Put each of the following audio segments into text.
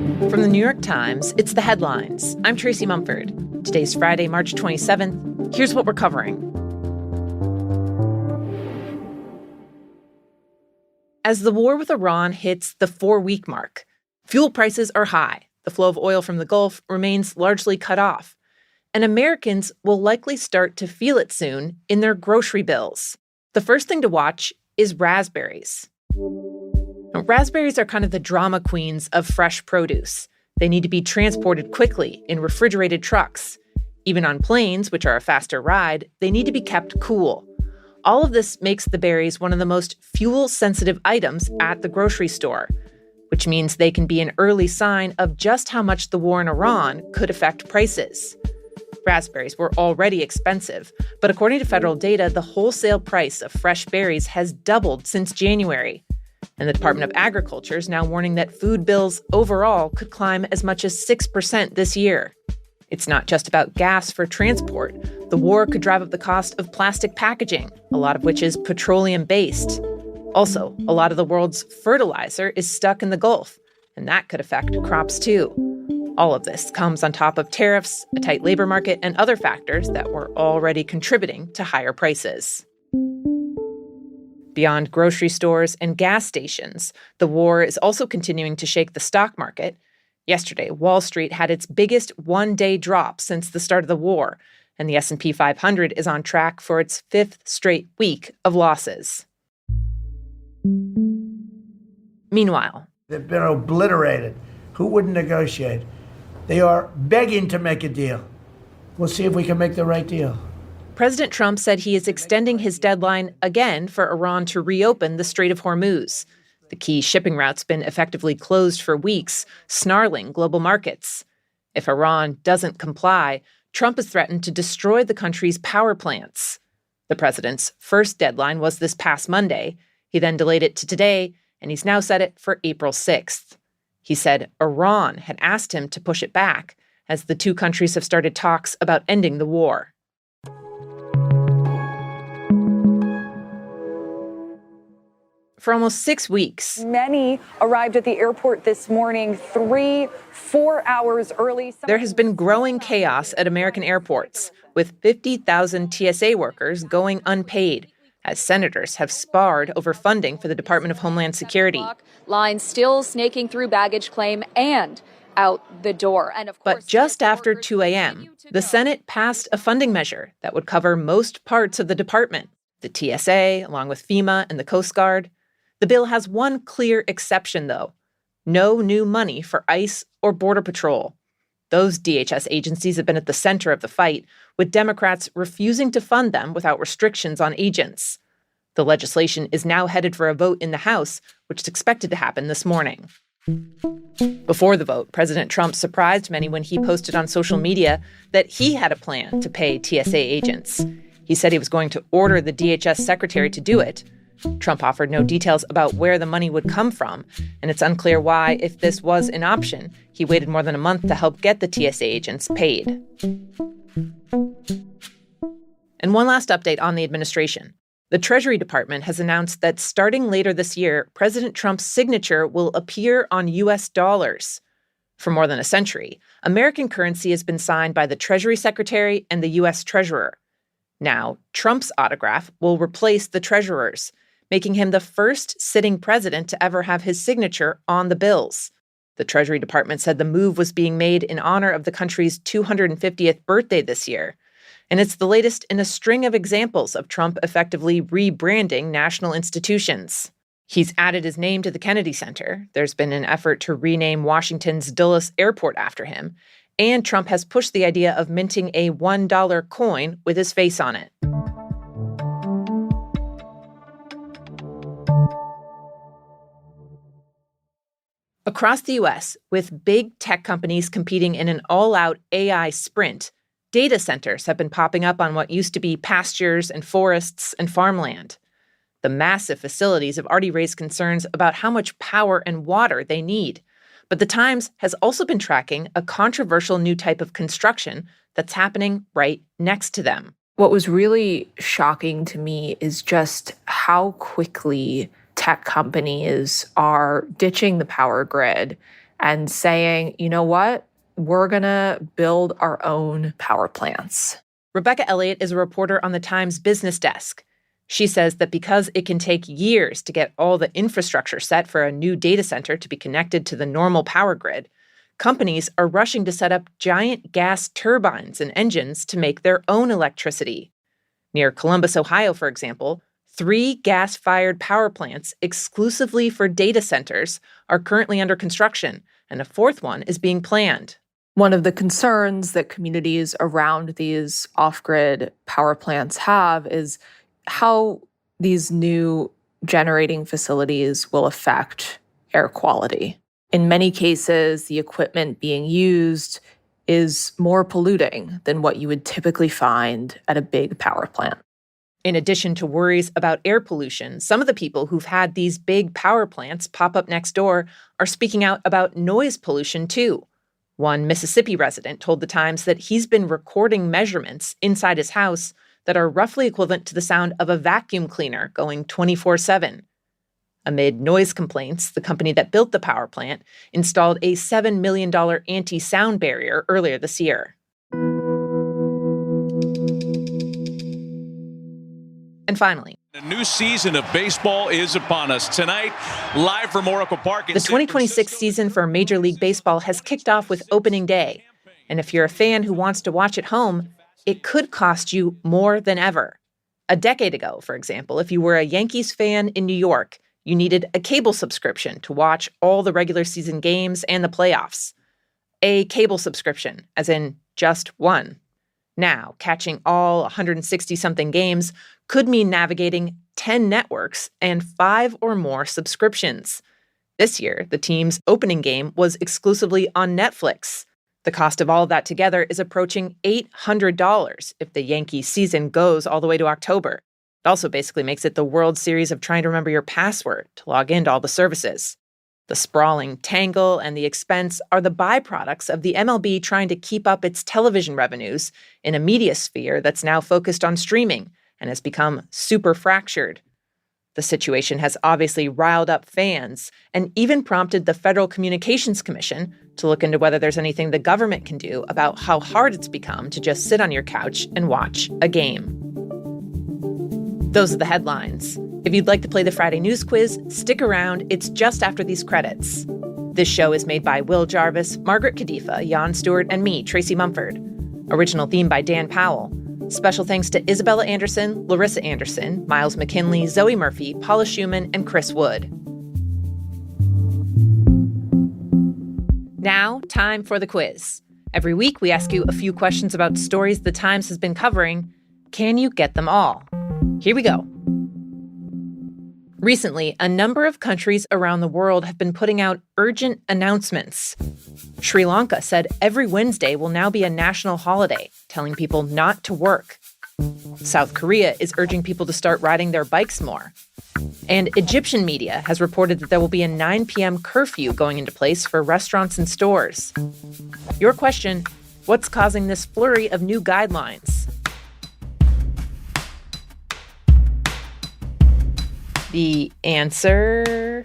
From the New York Times, it's The Headlines. I'm Tracy Mumford. Today's Friday, March 27th. Here's what we're covering. As the war with Iran hits the 4-week mark, fuel prices are high. The flow of oil from the Gulf remains largely cut off. And Americans will likely start to feel it soon in their grocery bills. The first thing to watch is raspberries. Now, raspberries are kind of the drama queens of fresh produce. They need to be transported quickly in refrigerated trucks. Even on planes, which are a faster ride, they need to be kept cool. All of this makes the berries one of the most fuel-sensitive items at the grocery store, which means they can be an early sign of just how much the war in Iran could affect prices. Raspberries were already expensive, but according to federal data, the wholesale price of fresh berries has doubled since January. And the Department of Agriculture is now warning that food bills overall could climb as much as 6% this year. It's not just about gas for transport. The war could drive up the cost of plastic packaging, a lot of which is petroleum-based. Also, a lot of the world's fertilizer is stuck in the Gulf, and that could affect crops too. All of this comes on top of tariffs, a tight labor market, and other factors that were already contributing to higher prices. Beyond grocery stores and gas stations, the war is also continuing to shake the stock market. Yesterday, Wall Street had its biggest one-day drop since the start of the war, and the S&P 500 is on track for its 5th straight week of losses. Meanwhile, they've been obliterated. Who wouldn't negotiate? They are begging to make a deal. We'll see if we can make the right deal. President Trump said he is extending his deadline again for Iran to reopen the Strait of Hormuz. The key shipping route's been effectively closed for weeks, snarling global markets. If Iran doesn't comply, Trump has threatened to destroy the country's power plants. The president's first deadline was this past Monday. He then delayed it to today, and he's now set it for April 6th. He said Iran had asked him to push it back, as the two countries have started talks about ending the war. For almost 6 weeks. Many arrived at the airport this morning 3-4 hours early. There has been growing chaos at American airports, with 50,000 TSA workers going unpaid, as senators have sparred over funding for the Department of Homeland Security. Lines still snaking through baggage claim and out the door. And of course, but just after 2 a.m., the Senate passed a funding measure that would cover most parts of the department, the T.S.A., along with FEMA and the Coast Guard. The bill has one clear exception, though. No new money for ICE or Border Patrol. Those DHS agencies have been at the center of the fight, with Democrats refusing to fund them without restrictions on agents. The legislation is now headed for a vote in the House, which is expected to happen this morning. Before the vote, President Trump surprised many when he posted on social media that he had a plan to pay TSA agents. He said he was going to order the DHS secretary to do it. Trump offered no details about where the money would come from, and it's unclear why, if this was an option, he waited more than a month to help get the TSA agents paid. And one last update on the administration. The Treasury Department has announced that starting later this year, President Trump's signature will appear on U.S. dollars. For more than a century, American currency has been signed by the Treasury Secretary and the U.S. Treasurer. Now, Trump's autograph will replace the Treasurer's, making him the first sitting president to ever have his signature on the bills. The Treasury Department said the move was being made in honor of the country's 250th birthday this year. And it's the latest in a string of examples of Trump effectively rebranding national institutions. He's added his name to the Kennedy Center. There's been an effort to rename Washington's Dulles Airport after him. And Trump has pushed the idea of minting a $1 coin with his face on it. Across the U.S., with big tech companies competing in an all-out AI sprint, data centers have been popping up on what used to be pastures and forests and farmland. The massive facilities have already raised concerns about how much power and water they need. But the Times has also been tracking a controversial new type of construction that's happening right next to them. What was really shocking to me is just how quickly tech companies are ditching the power grid and saying, you know what? We're going to build our own power plants. Rebecca Elliott is a reporter on the Times business desk. She says that because it can take years to get all the infrastructure set for a new data center to be connected to the normal power grid, companies are rushing to set up giant gas turbines and engines to make their own electricity. Near Columbus, Ohio, for example, 3 gas-fired power plants exclusively for data centers are currently under construction, and a 4th one is being planned. One of the concerns that communities around these off-grid power plants have is how these new generating facilities will affect air quality. In many cases, the equipment being used is more polluting than what you would typically find at a big power plant. In addition to worries about air pollution, some of the people who've had these big power plants pop up next door are speaking out about noise pollution, too. One Mississippi resident told The Times that he's been recording measurements inside his house that are roughly equivalent to the sound of a vacuum cleaner going 24/7. Amid noise complaints, the company that built the power plant installed a $7 million anti-sound barrier earlier this year. And finally, a new season of baseball is upon us. Tonight, live from Oracle Park. The 2026 season for Major League Baseball has kicked off with opening day. And if you're a fan who wants to watch at home, it could cost you more than ever. A decade ago, for example, if you were a Yankees fan in New York, you needed a cable subscription to watch all the regular season games and the playoffs. A cable subscription, as in just one. Now, catching all 160-something games could mean navigating 10 networks and 5 or more subscriptions. This year, the team's opening game was exclusively on Netflix. The cost of all of that together is approaching $800 if the Yankees season goes all the way to October. It also basically makes it the World Series of trying to remember your password to log into all the services. The sprawling tangle and the expense are the byproducts of the MLB trying to keep up its television revenues in a media sphere that's now focused on streaming and has become super fractured. The situation has obviously riled up fans and even prompted the Federal Communications Commission to look into whether there's anything the government can do about how hard it's become to just sit on your couch and watch a game. Those are the headlines. If you'd like to play the Friday News Quiz, stick around. It's just after these credits. This show is made by Will Jarvis, Margaret Kadifa, Jan Stewart, and me, Tracy Mumford. Original theme by Dan Powell. Special thanks to Isabella Anderson, Larissa Anderson, Miles McKinley, Zoe Murphy, Paula Schumann, and Chris Wood. Now, time for the quiz. Every week, we ask you a few questions about stories the Times has been covering. Can you get them all? Here we go. Recently, a number of countries around the world have been putting out urgent announcements. Sri Lanka said every Wednesday will now be a national holiday, telling people not to work. South Korea is urging people to start riding their bikes more. And Egyptian media has reported that there will be a 9 p.m. curfew going into place for restaurants and stores. Your question, what's causing this flurry of new guidelines? The answer?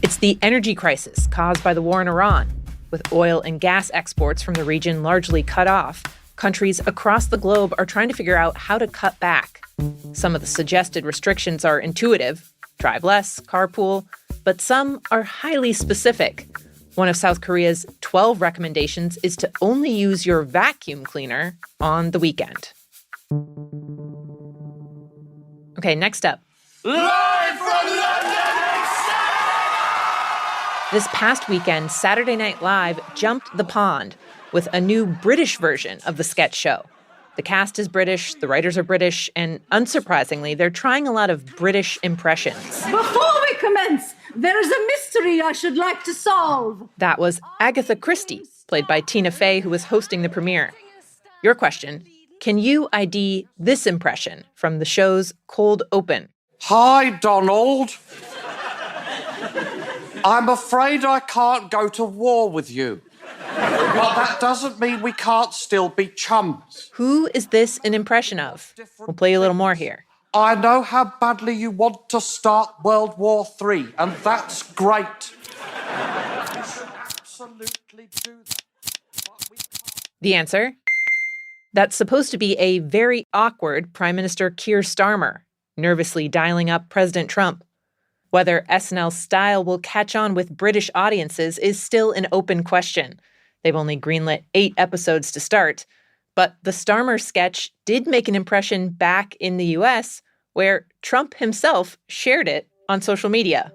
It's the energy crisis caused by the war in Iran. With oil and gas exports from the region largely cut off, countries across the globe are trying to figure out how to cut back. Some of the suggested restrictions are intuitive, drive less, carpool, but some are highly specific. One of South Korea's 12 recommendations is to only use your vacuum cleaner on the weekend. Okay, next up. Live from London! This past weekend, Saturday Night Live jumped the pond with a new British version of the sketch show. The cast is British, the writers are British, and unsurprisingly, they're trying a lot of British impressions. Before we commence, there is a mystery I should like to solve. That was Agatha Christie, played by T.S.A, who was hosting the premiere. Your question, can you ID this impression from the show's cold open? Hi, Donald. I'm afraid I can't go to war with you. But that doesn't mean we can't still be chums. Who is this an impression of? We'll play a little more here. I know how badly you want to start World War III, and that's great. Absolutely do that. But we can't. The answer? That's supposed to be a very awkward Prime Minister Keir Starmer, nervously dialing up President Trump. Whether SNL's style will catch on with British audiences is still an open question. They've only greenlit 8 episodes to start. But the Starmer sketch did make an impression back in the US, where Trump himself shared it on social media.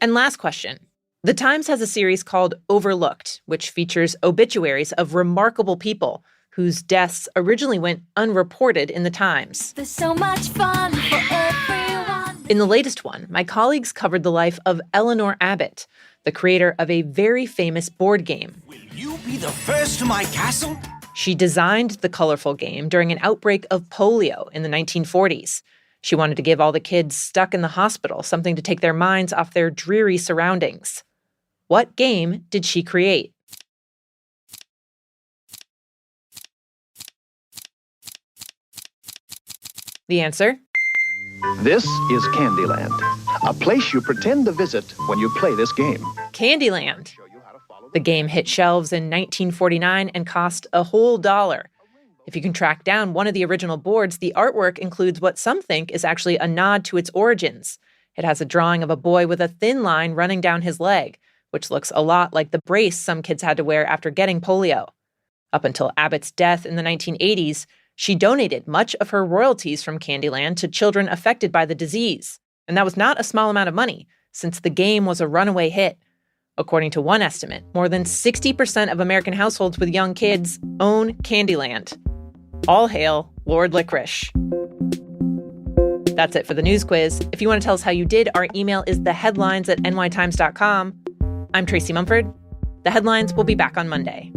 And last question. The Times has a series called Overlooked, which features obituaries of remarkable people whose deaths originally went unreported in the Times. There's so much fun for everyone. In the latest one, my colleagues covered the life of Eleanor Abbott, the creator of a very famous board game. Will you be the first to my castle? She designed the colorful game during an outbreak of polio in the 1940s. She wanted to give all the kids stuck in the hospital something to take their minds off their dreary surroundings. What game did she create? The answer? This is Candyland, a place you pretend to visit when you play this game. Candyland. The game hit shelves in 1949 and cost a whole $1. If you can track down one of the original boards, the artwork includes what some think is actually a nod to its origins. It has a drawing of a boy with a thin line running down his leg, which looks a lot like the brace some kids had to wear after getting polio. Up until Abbott's death in the 1980s, she donated much of her royalties from Candyland to children affected by the disease. And that was not a small amount of money, since the game was a runaway hit. According to one estimate, more than 60% of American households with young kids own Candyland. All hail Lord Licorice. That's it for the news quiz. If you want to tell us how you did, our email is theheadlines@nytimes.com. I'm Tracy Mumford. The Headlines will be back on Monday.